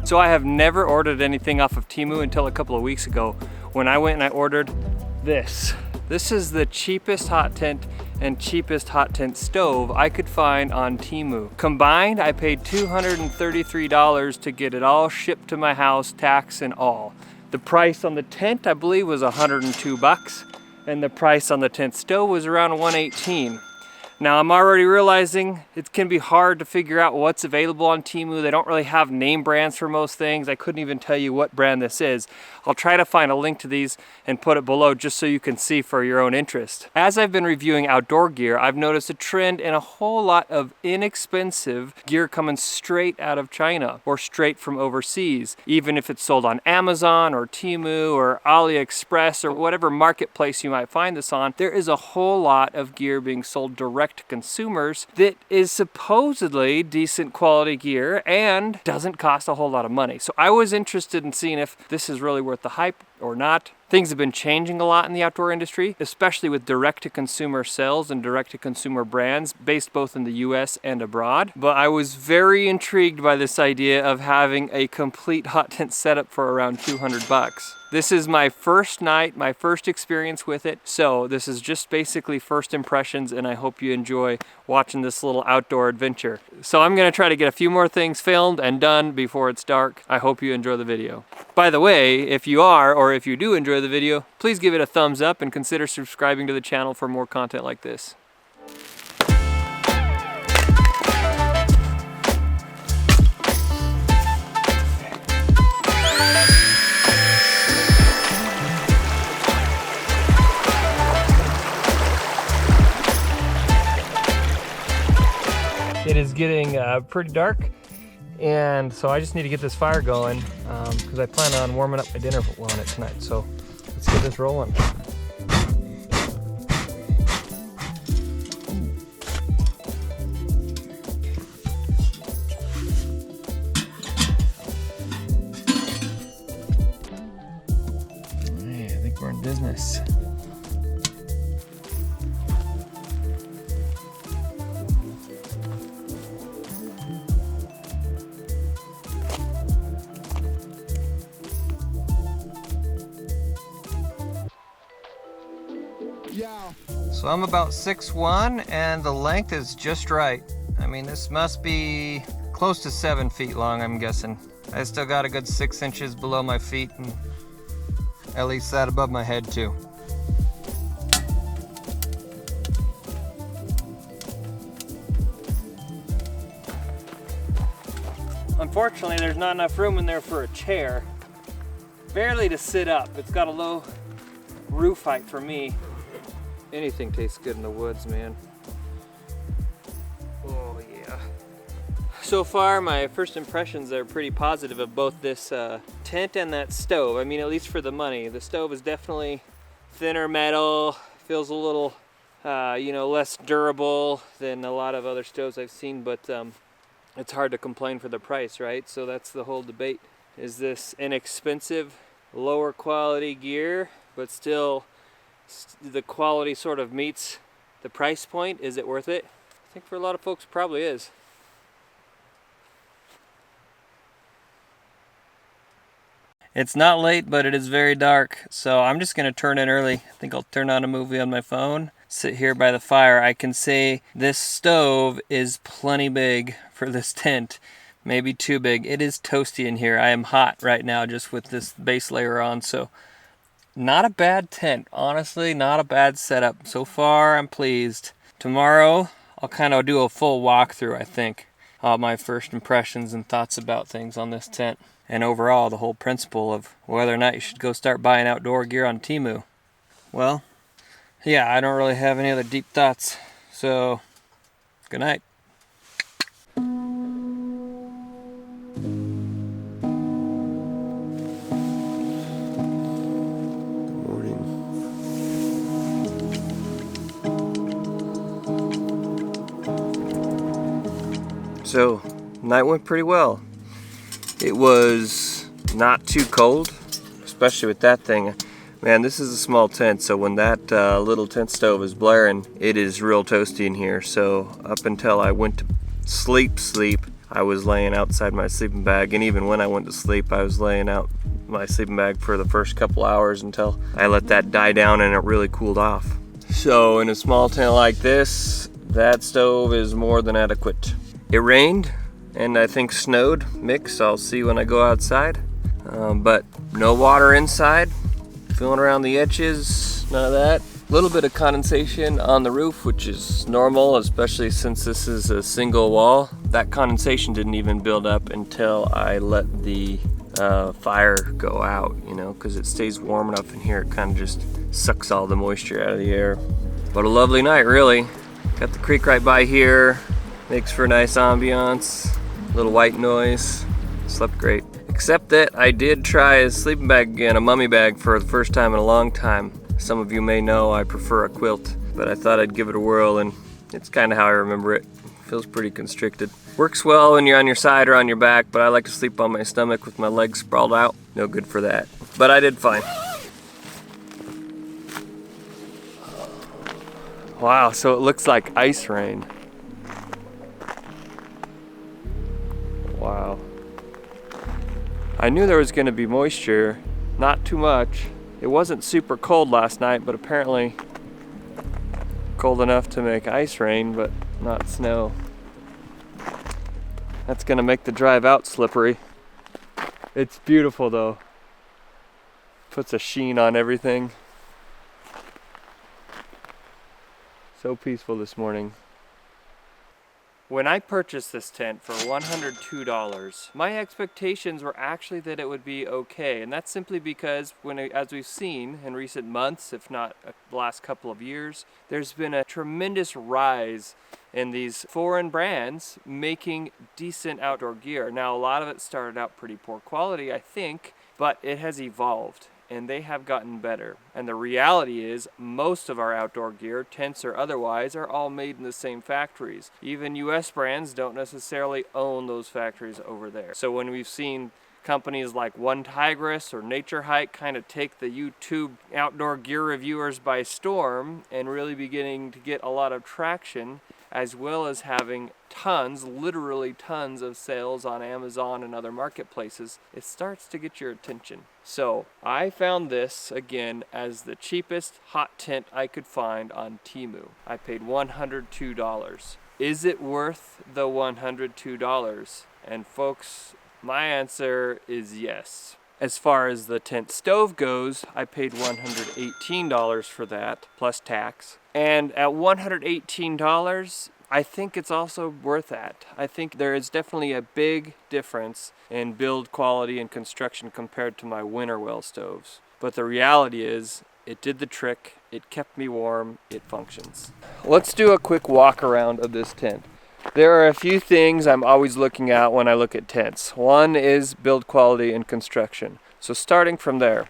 So I have never ordered anything off of Temu until a couple of weeks ago when I went and I ordered this. This is the cheapest hot tent and cheapest hot tent stove I could find on Temu. Combined, I paid $233 to get it all shipped to my house, tax and all. The price on the tent, I believe, was 102 bucks, and the price on the tent stove was around 118. Now I'm already realizing it can be hard to figure out what's available on Temu. They don't really have name brands for most things. I couldn't even tell you what brand this is. I'll try to find a link to these and put it below just so you can see for your own interest. As I've been reviewing outdoor gear, I've noticed a trend in a whole lot of inexpensive gear coming straight out of China or straight from overseas. Even if it's sold on Amazon or Temu or AliExpress or whatever marketplace you might find this on, there is a whole lot of gear being sold direct to consumers that is supposedly decent quality gear and doesn't cost a whole lot of money. So I was interested in seeing if this is really worth the hype or not. Things have been changing a lot in the outdoor industry, especially with direct-to-consumer sales and direct-to-consumer brands based both in the US and abroad. But I was very intrigued by this idea of having a complete hot tent setup for around 200 bucks. This is my first night, my first experience with it, so this is just basically first impressions, and I hope you enjoy watching this little outdoor adventure. So I'm gonna try to get a few more things filmed and done before it's dark. I hope you enjoy the video. By the way, if you are, or if you do enjoy the video, please give it a thumbs up and consider subscribing to the channel for more content like this. It is getting pretty dark, and so I just need to get this fire going because I plan on warming up my dinner on it tonight. So let's get this rolling. Hey, I think we're in business. So I'm about 6'1", and the length is just right. I mean, this must be close to 7 feet long, I'm guessing. I still got a good 6 inches below my feet, and at least that above my head too. Unfortunately, there's not enough room in there for a chair. Barely to sit up. It's got a low roof height for me. Anything tastes good in the woods, man. Oh yeah. So far, my first impressions are pretty positive of both this tent and that stove. I mean, at least for the money. The stove is definitely thinner metal, feels a little, you know, less durable than a lot of other stoves I've seen, but it's hard to complain for the price, right? So that's the whole debate. Is this inexpensive, lower quality gear, but still the quality sort of meets the price point? Is it worth it? I think for a lot of folks it probably is. It's not late, but it is very dark, so I'm just gonna turn in early. I think I'll turn on a movie on my phone, sit here by the fire. I can say this stove is plenty big for this tent. Maybe too big. It is toasty in here. I am hot right now just with this base layer on, so not a bad tent, honestly, not a bad setup. So far, I'm pleased. Tomorrow, I'll kind of do a full walkthrough, I think, of my first impressions and thoughts about things on this tent. And overall, the whole principle of whether or not you should go start buying outdoor gear on Temu. Well, yeah, I don't really have any other deep thoughts. So, good night. So, night went pretty well. It was not too cold, especially with that thing. Man, this is a small tent, so when that little tent stove is blaring, it is real toasty in here. So up until I went to sleep, I was laying outside my sleeping bag, and even when I went to sleep, I was laying out my sleeping bag for the first couple hours until I let that die down and it really cooled off. So in a small tent like this, that stove is more than adequate. It rained and I think snowed, mix, I'll see when I go outside. But no water inside, feeling around the edges, none of that. A little bit of condensation on the roof, which is normal, especially since this is a single wall. That condensation didn't even build up until I let the fire go out, you know, because it stays warm enough in here, it kind of just sucks all the moisture out of the air. But a lovely night, really. Got the creek right by here, makes for a nice ambiance, little white noise, slept great. Except that I did try a sleeping bag again, a mummy bag, for the first time in a long time. Some of you may know I prefer a quilt, but I thought I'd give it a whirl, and it's kind of how I remember it. Feels pretty constricted. Works well when you're on your side or on your back, but I like to sleep on my stomach with my legs sprawled out. No good for that. But I did fine. Wow, so it looks like ice rain. Wow. I knew there was going to be moisture, not too much. It wasn't super cold last night, but apparently cold enough to make ice rain, but not snow. That's gonna make the drive out slippery. It's beautiful though. Puts a sheen on everything. So peaceful this morning. When I purchased this tent for $102, my expectations were actually that it would be okay, and that's simply because as we've seen in recent months, if not the last couple of years, there's been a tremendous rise in these foreign brands making decent outdoor gear. Now, a lot of it started out pretty poor quality, I think, but it has evolved. And they have gotten better. And the reality is, most of our outdoor gear, tents or otherwise, are all made in the same factories. Even US brands don't necessarily own those factories over there. So when we've seen companies like One Tigress or Nature Hike kind of take the YouTube outdoor gear reviewers by storm and really beginning to get a lot of traction, as well as having tons, literally tons of sales on Amazon and other marketplaces, it starts to get your attention. So I found this, again, as the cheapest hot tent I could find on Temu. I paid $102. Is it worth the $102? And folks, my answer is yes. As far as the tent stove goes, I paid $118 for that, plus tax. And at $118, I think it's also worth that. I think there is definitely a big difference in build quality and construction compared to my winter well stoves. But the reality is, it did the trick, it kept me warm, it functions. Let's do a quick walk around of this tent. There are a few things I'm always looking at when I look at tents. One is build quality and construction. So starting from there.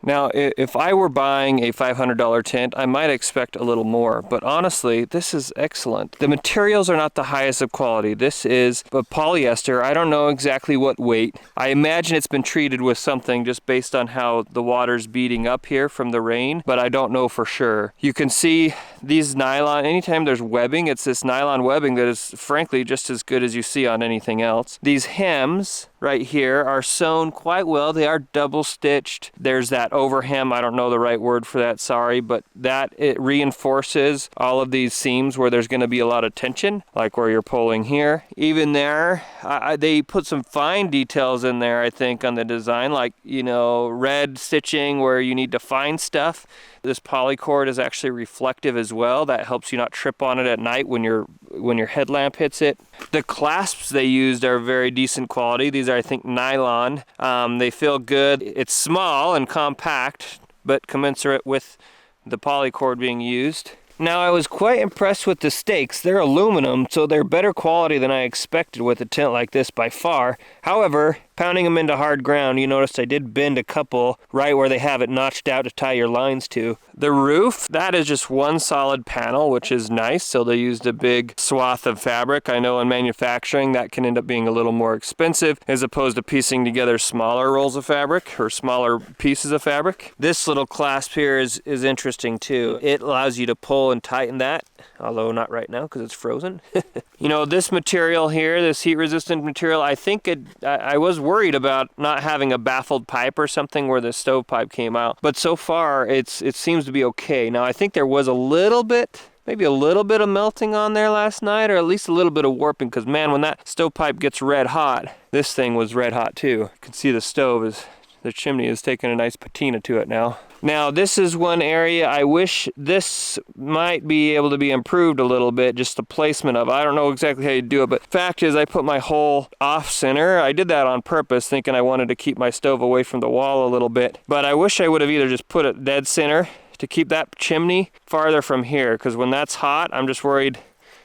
Now, if I were buying a $500 tent, I might expect a little more, but honestly, this is excellent. The materials are not the highest of quality. This is a polyester. I don't know exactly what weight. I imagine it's been treated with something just based on how the water's beating up here from the rain, but I don't know for sure. You can see these nylon, anytime there's webbing, it's this nylon webbing that is frankly just as good as you see on anything else. These hems right here are sewn quite well. They are double stitched. There's that overhem, I don't know the right word for that, sorry, but that it reinforces all of these seams where there's going to be a lot of tension, like where you're pulling here. Even there, they put some fine details in there, I think, on the design, like, you know, red stitching where you need to find stuff. This polycord is actually reflective as well. That helps you not trip on it at night when your headlamp hits it. The clasps they used are very decent quality. These are, I think, nylon. They feel good. It's small and compact, but commensurate with the polycord being used. Now, I was quite impressed with the stakes. They're aluminum, so they're better quality than I expected with a tent like this by far. However, pounding them into hard ground, you noticed I did bend a couple right where they have it notched out to tie your lines to. The roof, that is just one solid panel, which is nice, so they used a big swath of fabric. I know in manufacturing that can end up being a little more expensive as opposed to piecing together smaller rolls of fabric or smaller pieces of fabric. This little clasp here is interesting too. It allows you to pull hole and tighten that, although not right now because it's frozen. You know, this material here, this heat resistant material, I think I was worried about not having a baffled pipe or something where the stovepipe came out, but so far it seems to be okay. Now I think there was a little bit, maybe a little bit of melting on there last night, or at least a little bit of warping, because man, when that stovepipe gets red hot, this thing was red hot too. You can see the chimney is taking a nice patina to it now. Now this is one area I wish this might be able to be improved a little bit, just the placement of it. I don't know exactly how you do it, but fact is I put my hole off center. I did that on purpose, thinking I wanted to keep my stove away from the wall a little bit, but I wish I would have either just put it dead center to keep that chimney farther from here, because when that's hot, I'm just worried.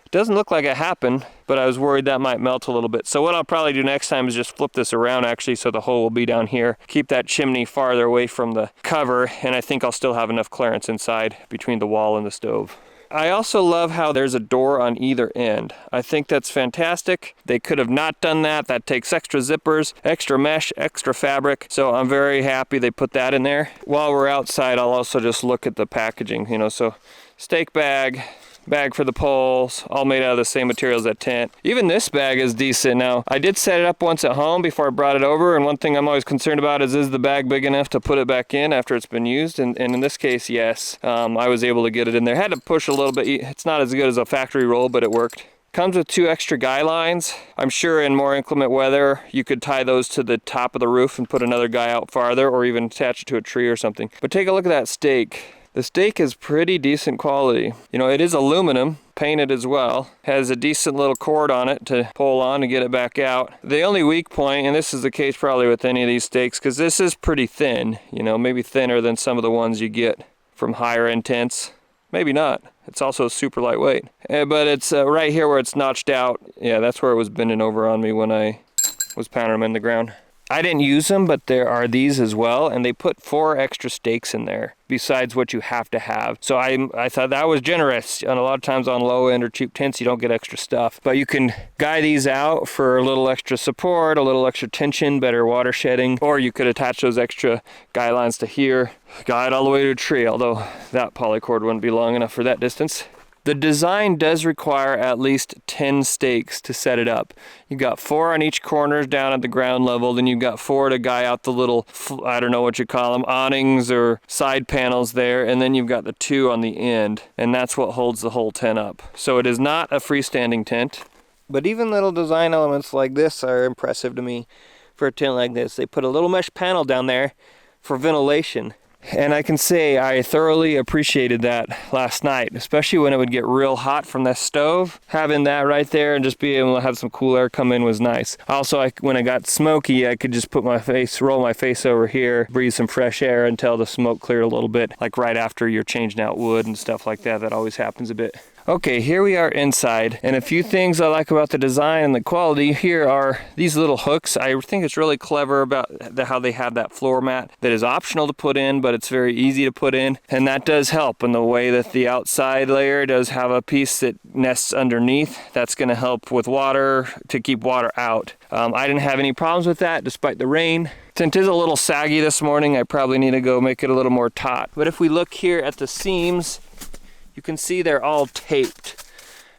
It doesn't look like it happened, but I was worried that might melt a little bit. So what I'll probably do next time is just flip this around actually, so the hole will be down here. Keep that chimney farther away from the cover, and I think I'll still have enough clearance inside between the wall and the stove. I also love how there's a door on either end. I think that's fantastic. They could have not done that. That takes extra zippers, extra mesh, extra fabric. So I'm very happy they put that in there. While we're outside, I'll also just look at the packaging, you know, so steak bag for the poles, all made out of the same material as that tent. Even this bag is decent. Now, I did set it up once at home before I brought it over, and one thing I'm always concerned about is the bag big enough to put it back in after it's been used? And in this case, yes. I was able to get it in there. Had to push a little bit. It's not as good as a factory roll, but it worked. Comes with 2 extra guy lines. I'm sure in more inclement weather, you could tie those to the top of the roof and put another guy out farther, or even attach it to a tree or something. But take a look at that stake. The stake is pretty decent quality. You know, it is aluminum, painted as well. Has a decent little cord on it to pull on to get it back out. The only weak point, and this is the case probably with any of these stakes, because this is pretty thin, you know, maybe thinner than some of the ones you get from higher end tents. Maybe not. It's also super lightweight. But it's right here where it's notched out. Yeah, that's where it was bending over on me when I was pounding them in the ground. I didn't use them, but there are these as well, and they put 4 extra stakes in there besides what you have to have. So I thought that was generous. And a lot of times on low end or cheap tents, you don't get extra stuff. But you can guy these out for a little extra support, a little extra tension, better water shedding, or you could attach those extra guy lines to here, guide all the way to a tree, although that polycord wouldn't be long enough for that distance. The design does require at least 10 stakes to set it up. You've got 4 on each corner down at the ground level, then you've got 4 to guy out the little, I don't know what you call them, awnings or side panels there, and then you've got the 2 on the end, and that's what holds the whole tent up. So it is not a freestanding tent, but even little design elements like this are impressive to me for a tent like this. They put a little mesh panel down there for ventilation. And I can say I thoroughly appreciated that last night, especially when it would get real hot from the stove. Having that right there and just being able to have some cool air come in was nice. Also, when it got smoky, I could just roll my face over here, breathe some fresh air until the smoke cleared a little bit, like right after you're changing out wood and stuff like that. That always happens a bit. Okay, here we are inside, and a few things I like about the design and the quality here are these little hooks. I think it's really clever about how they have that floor mat that is optional to put in, but it's very easy to put in, and that does help in the way that the outside layer does have a piece that nests underneath. That's going to help with water, to keep water out. I didn't have any problems with that despite the rain. Tent is a little saggy this morning. I probably need to go make it a little more taut. But if we look here at the seams, you can see they're all taped.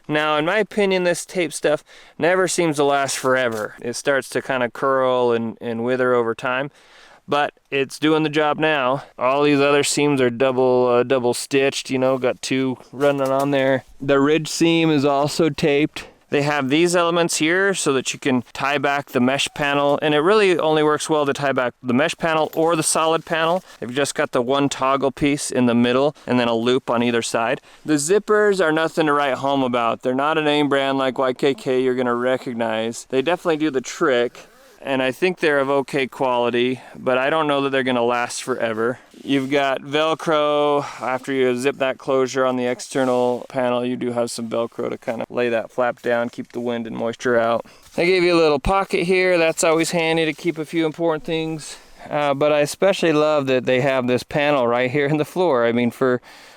Now, in my opinion, this tape stuff never seems to last forever. It starts to kind of curl and wither over time, but it's doing the job now. All these other seams are double stitched, you know, got 2 running on there. The ridge seam is also taped. They have these elements here so that you can tie back the mesh panel, and it really only works well to tie back the mesh panel or the solid panel. They've just got the 1 toggle piece in the middle and then a loop on either side. The zippers are nothing to write home about. They're not a name brand like YKK you're gonna recognize. They definitely do the trick, and I think they're of okay quality, but I don't know that they're gonna last forever. You've got Velcro. After you zip that closure on the external panel, you do have some Velcro to kind of lay that flap down, keep the wind and moisture out. They gave you a little pocket here. That's always handy to keep a few important things. But I especially love that they have this panel right here in the floor. I mean,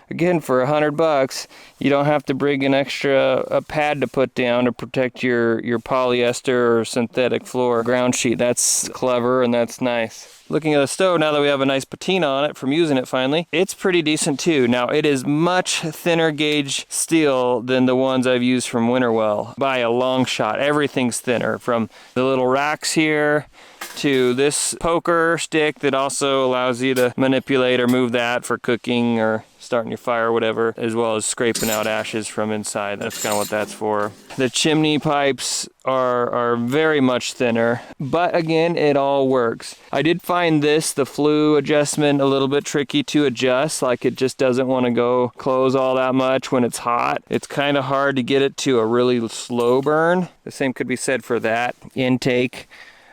again, for $100, you don't have to bring an extra pad to put down to protect your polyester or synthetic floor ground sheet. That's clever and that's nice. Looking at the stove, now that we have a nice patina on it from using it finally, it's pretty decent too. Now, it is much thinner gauge steel than the ones I've used from Winterwell by a long shot. Everything's thinner, from the little racks here to this poker stick that also allows you to manipulate or move that for cooking or starting your fire or whatever, as well as scraping out ashes from inside. That's kind of what that's for. The chimney pipes are very much thinner, but again, it all works. I did find the flue adjustment, a little bit tricky to adjust. Like, it just doesn't want to go close all that much when it's hot. It's kind of hard to get it to a really slow burn. The same could be said for that intake,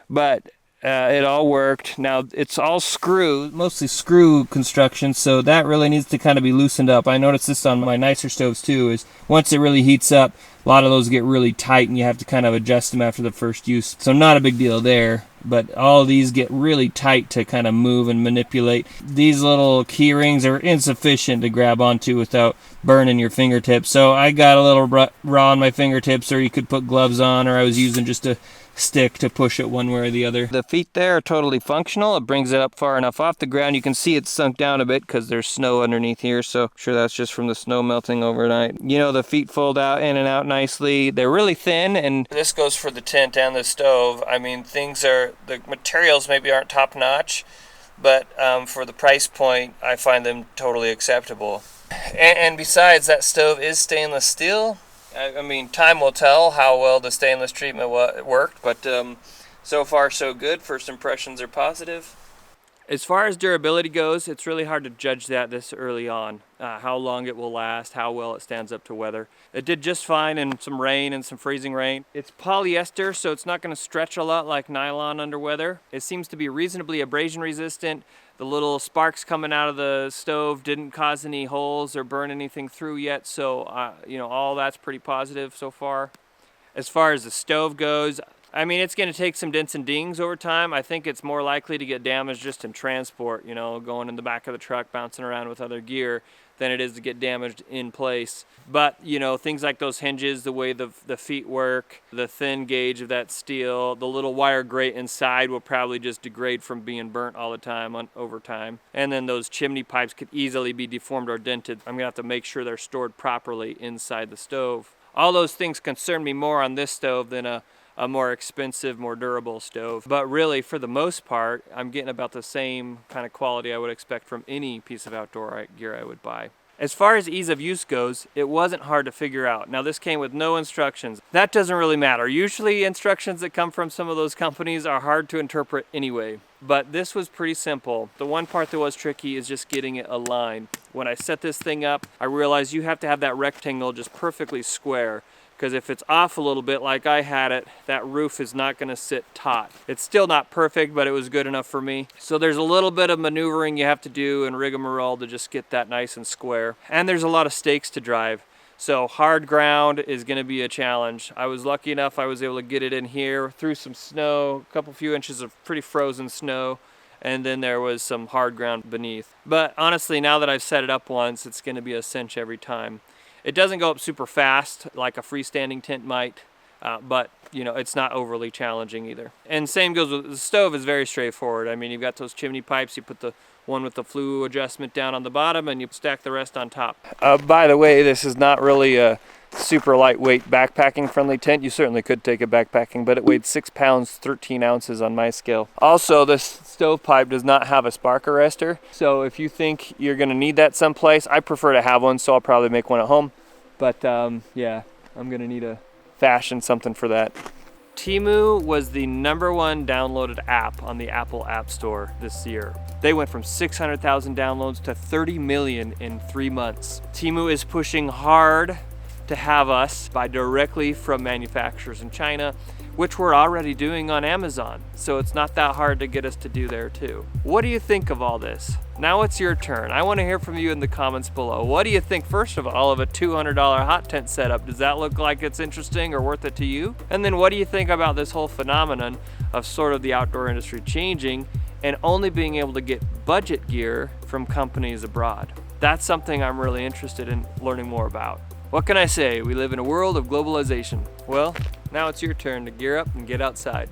but it all worked. Now, it's all screw, mostly screw construction, so that really needs to kind of be loosened up. I noticed this on my nicer stoves too, is once it really heats up, a lot of those get really tight and you have to kind of adjust them after the first use. So not a big deal there, but all of these get really tight to kind of move and manipulate. These little key rings are insufficient to grab onto without burning your fingertips. So I got a little raw on my fingertips, or you could put gloves on, or I was using just a stick to push it one way or the other. The feet there are totally functional. It brings it up far enough off the ground. You can see it's sunk down a bit because there's snow underneath here, so I'm sure that's just from the snow melting overnight. You know, the feet fold out in and out nicely. They're really thin, and this goes for the tent and the stove. I mean, the materials maybe aren't top notch, but for the price point, I find them totally acceptable. And besides, that stove is stainless steel. I mean, time will tell how well the stainless treatment worked, but so far so good. First impressions are positive. As far as durability goes, it's really hard to judge that this early on. How long it will last, how well it stands up to weather. It did just fine in some rain and some freezing rain. It's polyester, so it's not going to stretch a lot like nylon under weather. It seems to be reasonably abrasion resistant. The little sparks coming out of the stove didn't cause any holes or burn anything through yet, so you know, all that's pretty positive so far. As far as the stove goes, I mean, it's going to take some dents and dings over time. I think it's more likely to get damaged just in transport, you know, going in the back of the truck, bouncing around with other gear, than it is to get damaged in place. But, you know, things like those hinges, the way the feet work, the thin gauge of that steel, the little wire grate inside will probably just degrade from being burnt all the time over time. And then those chimney pipes could easily be deformed or dented. I'm gonna have to make sure they're stored properly inside the stove. All those things concern me more on this stove than a more expensive, more durable stove. But really, for the most part, I'm getting about the same kind of quality I would expect from any piece of outdoor gear I would buy. As far as ease of use goes, it wasn't hard to figure out. Now, this came with no instructions. That doesn't really matter. Usually instructions that come from some of those companies are hard to interpret anyway. But this was pretty simple. The one part that was tricky is just getting it aligned. When I set this thing up, I realized you have to have that rectangle just perfectly square, because if it's off a little bit like I had it, that roof is not going to sit taut. It's still not perfect, but it was good enough for me. So there's a little bit of maneuvering you have to do and rigmarole to just get that nice and square. And there's a lot of stakes to drive. So hard ground is going to be a challenge. I was lucky enough I was able to get it in here through some snow, a few inches of pretty frozen snow, and then there was some hard ground beneath. But honestly, now that I've set it up once, it's going to be a cinch every time. It doesn't go up super fast like a freestanding tent might, but you know, it's not overly challenging either. And same goes with the stove. Is very straightforward. I mean, you've got those chimney pipes. You put the one with the flue adjustment down on the bottom, and you stack the rest on top. By the way, this is not really a super lightweight backpacking friendly tent. You certainly could take it backpacking, but it weighed 6 pounds 13 ounces on my scale. Also, this stovepipe does not have a spark arrestor, so if you think you're going to need that someplace, I prefer to have one, so I'll probably make one at home. But yeah, I'm going to need to fashion something for that. Temu was the #1 downloaded app on the Apple App Store this year. They went from 600,000 downloads to 30 million in 3 months. Temu is pushing hard to have us buy directly from manufacturers in China, which we're already doing on Amazon. So it's not that hard to get us to do there too. What do you think of all this? Now it's your turn. I want to hear from you in the comments below. What do you think, first of all, of a $200 hot tent setup? Does that look like it's interesting or worth it to you? And then what do you think about this whole phenomenon of sort of the outdoor industry changing and only being able to get budget gear from companies abroad. That's something I'm really interested in learning more about. What can I say? We live in a world of globalization. Well, now it's your turn to gear up and get outside.